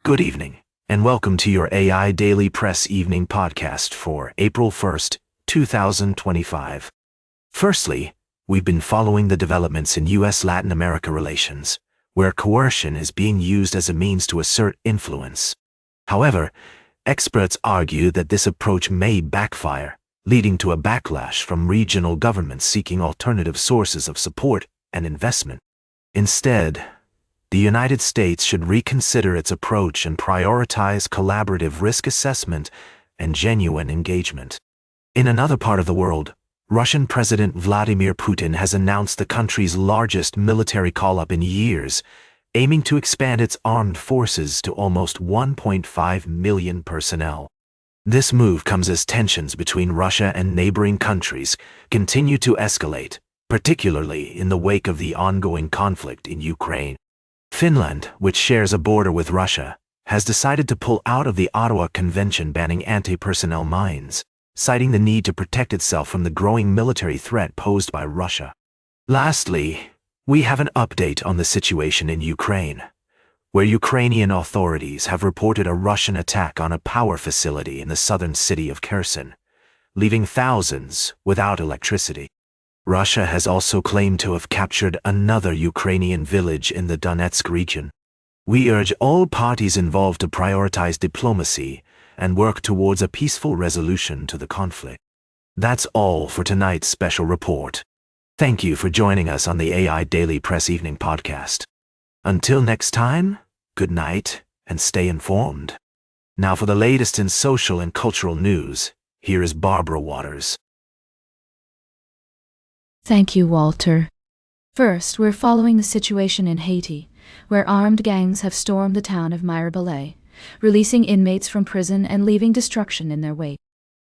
Good evening, and welcome to your AI Daily Press Evening Podcast for April 1st, 2025. Firstly, we've been following the developments in U.S.-Latin America relations, where coercion is being used as a means to assert influence. However, experts argue that this approach may backfire, leading to a backlash from regional governments seeking alternative sources of support and investment. Instead, the United States should reconsider its approach and prioritize collaborative risk assessment and genuine engagement. In another part of the world, Russian President Vladimir Putin has announced the country's largest military call-up in years, aiming to expand its armed forces to almost 1.5 million personnel. This move comes as tensions between Russia and neighboring countries continue to escalate, particularly in the wake of the ongoing conflict in Ukraine. Finland, which shares a border with Russia, has decided to pull out of the Ottawa Convention banning anti-personnel mines, citing the need to protect itself from the growing military threat posed by Russia. Lastly, we have an update on the situation in Ukraine, where Ukrainian authorities have reported a Russian attack on a power facility in the southern city of Kherson, leaving thousands without electricity. Russia has also claimed to have captured another Ukrainian village in the Donetsk region. We urge all parties involved to prioritize diplomacy and work towards a peaceful resolution to the conflict. That's all for tonight's special report. Thank you for joining us on the AI Daily Press Evening Podcast. Until next time, good night and stay informed. Now for the latest in social and cultural news, here is Barbara Waters. Thank you, Walter. First, we're following the situation in Haiti, where armed gangs have stormed the town of Mirabelais, releasing inmates from prison and leaving destruction in their wake.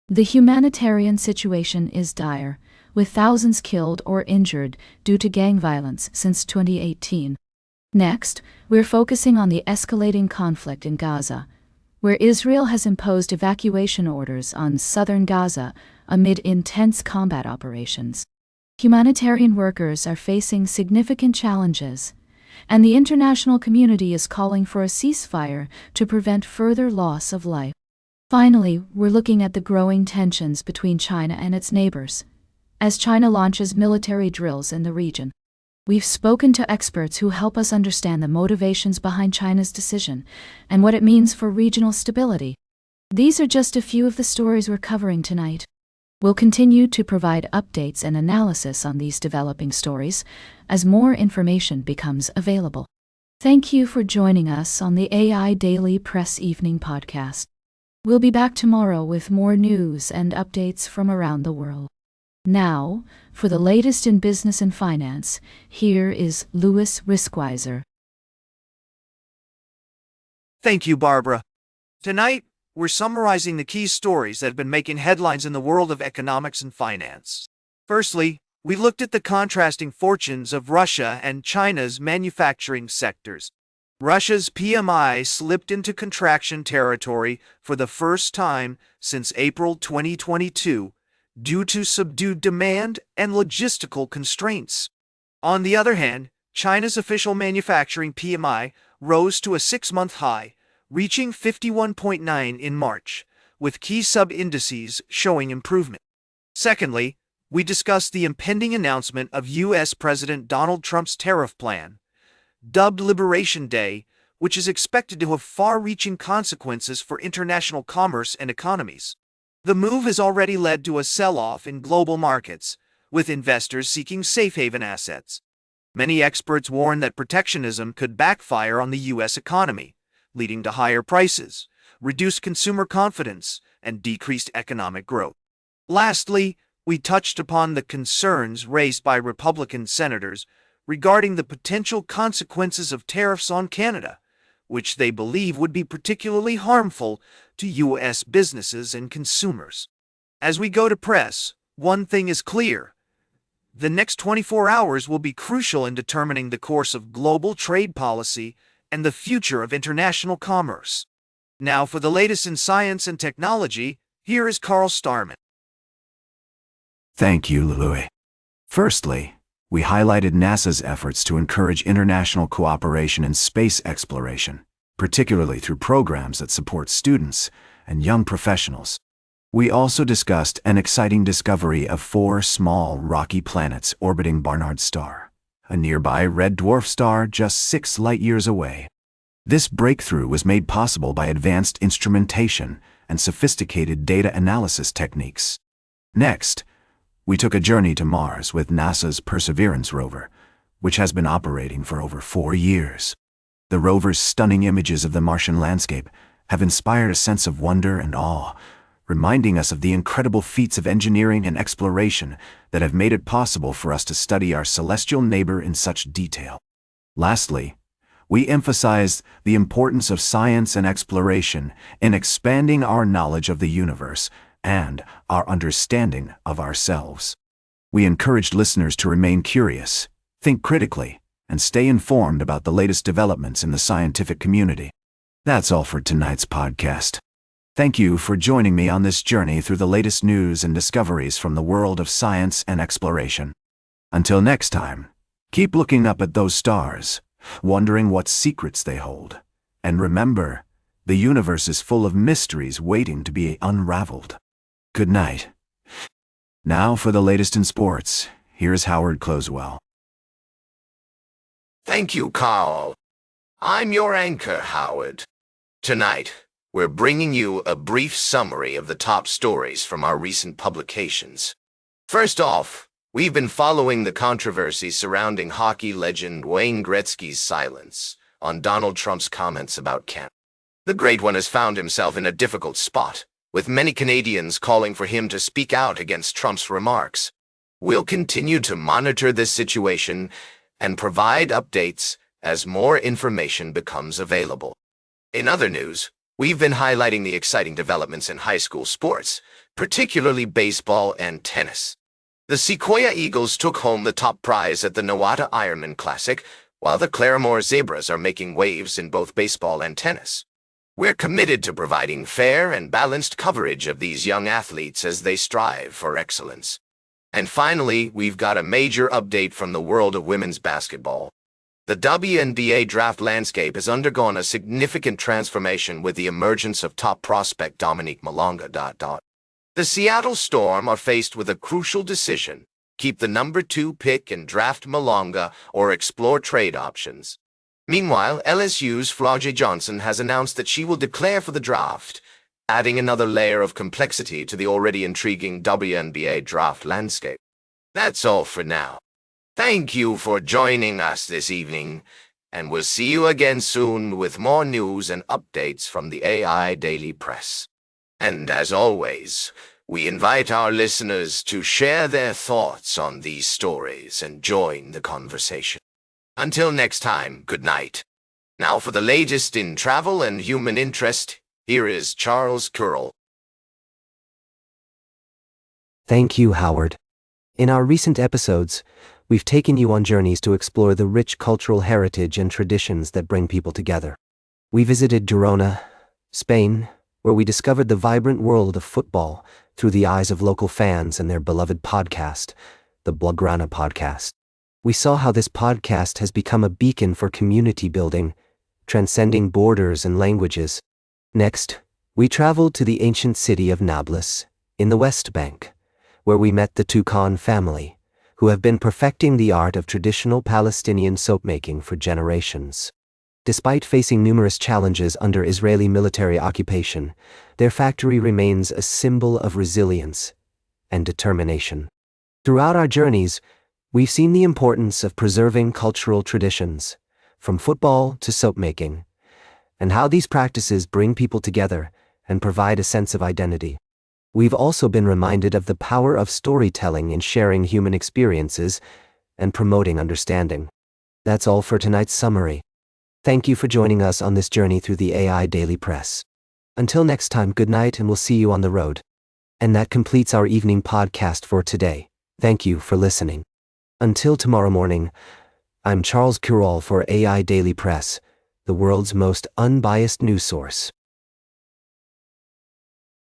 The humanitarian situation is dire, with thousands killed or injured due to gang violence since 2018. Next, we're focusing on the escalating conflict in Gaza, where Israel has imposed evacuation orders on southern Gaza amid intense combat operations. Humanitarian workers are facing significant challenges, and the international community is calling for a ceasefire to prevent further loss of life. Finally, we're looking at the growing tensions between China and its neighbors, as China launches military drills in the region. We've spoken to experts who help us understand the motivations behind China's decision and what it means for regional stability. These are just a few of the stories we're covering tonight. We'll continue to provide updates and analysis on these developing stories as more information becomes available. Thank you for joining us on the AI Daily Press Evening Podcast. We'll be back tomorrow with more news and updates from around the world. Now, for the latest in business and finance, here is Louis Riskweiser. Thank you, Barbara. Tonight, we're summarizing the key stories that have been making headlines in the world of economics and finance. Firstly, we looked at the contrasting fortunes of Russia and China's manufacturing sectors. Russia's PMI slipped into contraction territory for the first time since April 2022 due to subdued demand and logistical constraints. On the other hand, China's official manufacturing PMI rose to a 6-month high, reaching 51.9 in March, with key sub-indices showing improvement. Secondly, we discussed the impending announcement of U.S. President Donald Trump's tariff plan, dubbed Liberation Day, which is expected to have far-reaching consequences for international commerce and economies. The move has already led to a sell-off in global markets, with investors seeking safe haven assets. Many experts warn that protectionism could backfire on the U.S. economy, leading to higher prices, reduced consumer confidence, and decreased economic growth. Lastly, we touched upon the concerns raised by Republican senators regarding the potential consequences of tariffs on Canada, which they believe would be particularly harmful to U.S. businesses and consumers. As we go to press, one thing is clear. The next 24 hours will be crucial in determining the course of global trade policy and the future of international commerce. Now for the latest in science and technology, here is Carl Starman. Thank you, Louis. Firstly, we highlighted NASA's efforts to encourage international cooperation in space exploration, particularly through programs that support students and young professionals. We also discussed an exciting discovery of 4 small rocky planets orbiting Barnard's star, a nearby red dwarf star just 6 light-years away. This breakthrough was made possible by advanced instrumentation and sophisticated data analysis techniques. Next, we took a journey to Mars with NASA's Perseverance rover, which has been operating for over 4 years. The rover's stunning images of the Martian landscape have inspired a sense of wonder and awe, reminding us of the incredible feats of engineering and exploration that have made it possible for us to study our celestial neighbor in such detail. Lastly, we emphasized the importance of science and exploration in expanding our knowledge of the universe and our understanding of ourselves. We encouraged listeners to remain curious, think critically, and stay informed about the latest developments in the scientific community. That's all for tonight's podcast. Thank you for joining me on this journey through the latest news and discoveries from the world of science and exploration. Until next time, keep looking up at those stars, wondering what secrets they hold. And remember, the universe is full of mysteries waiting to be unraveled. Good night. Now for the latest in sports, here's Howard Closewell. Thank you, Carl. I'm your anchor, Howard. Tonight, we're bringing you a brief summary of the top stories from our recent publications. First off, we've been following the controversy surrounding hockey legend Wayne Gretzky's silence on Donald Trump's comments about Canada. The Great One has found himself in a difficult spot, with many Canadians calling for him to speak out against Trump's remarks. We'll continue to monitor this situation and provide updates as more information becomes available. In other news, we've been highlighting the exciting developments in high school sports, particularly baseball and tennis. The Sequoia Eagles took home the top prize at the Nowata Ironman Classic, while the Claremore Zebras are making waves in both baseball and tennis. We're committed to providing fair and balanced coverage of these young athletes as they strive for excellence. And finally, we've got a major update from the world of women's basketball. The WNBA draft landscape has undergone a significant transformation with the emergence of top prospect Dominique Malonga. The Seattle Storm are faced with a crucial decision: keep the number 2 pick and draft Malonga or explore trade options. Meanwhile, LSU's Flau'jae Johnson has announced that she will declare for the draft, adding another layer of complexity to the already intriguing WNBA draft landscape. That's all for now. Thank you for joining us this evening, and we'll see you again soon with more news and updates from the AI Daily Press. And as always, we invite our listeners to share their thoughts on these stories and join the conversation. Until next time, good night. Now for the latest in travel and human interest, here is Charles Curl. Thank you, Howard. In our recent episodes, we've taken you on journeys to explore the rich cultural heritage and traditions that bring people together. We visited Girona, Spain, where we discovered the vibrant world of football through the eyes of local fans and their beloved podcast, the Blaugrana podcast. We saw how this podcast has become a beacon for community building, transcending borders and languages. Next, we traveled to the ancient city of Nablus, in the West Bank, where we met the Toucan family, who have been perfecting the art of traditional Palestinian soap-making for generations. Despite facing numerous challenges under Israeli military occupation, their factory remains a symbol of resilience and determination. Throughout our journeys, we've seen the importance of preserving cultural traditions, from football to soap-making, and how these practices bring people together and provide a sense of identity. We've also been reminded of the power of storytelling in sharing human experiences and promoting understanding. That's all for tonight's summary. Thank you for joining us on this journey through the AI Daily Press. Until next time, good night, and we'll see you on the road. And that completes our evening podcast for today. Thank you for listening. Until tomorrow morning, I'm Charles Curol for AI Daily Press, the world's most unbiased news source.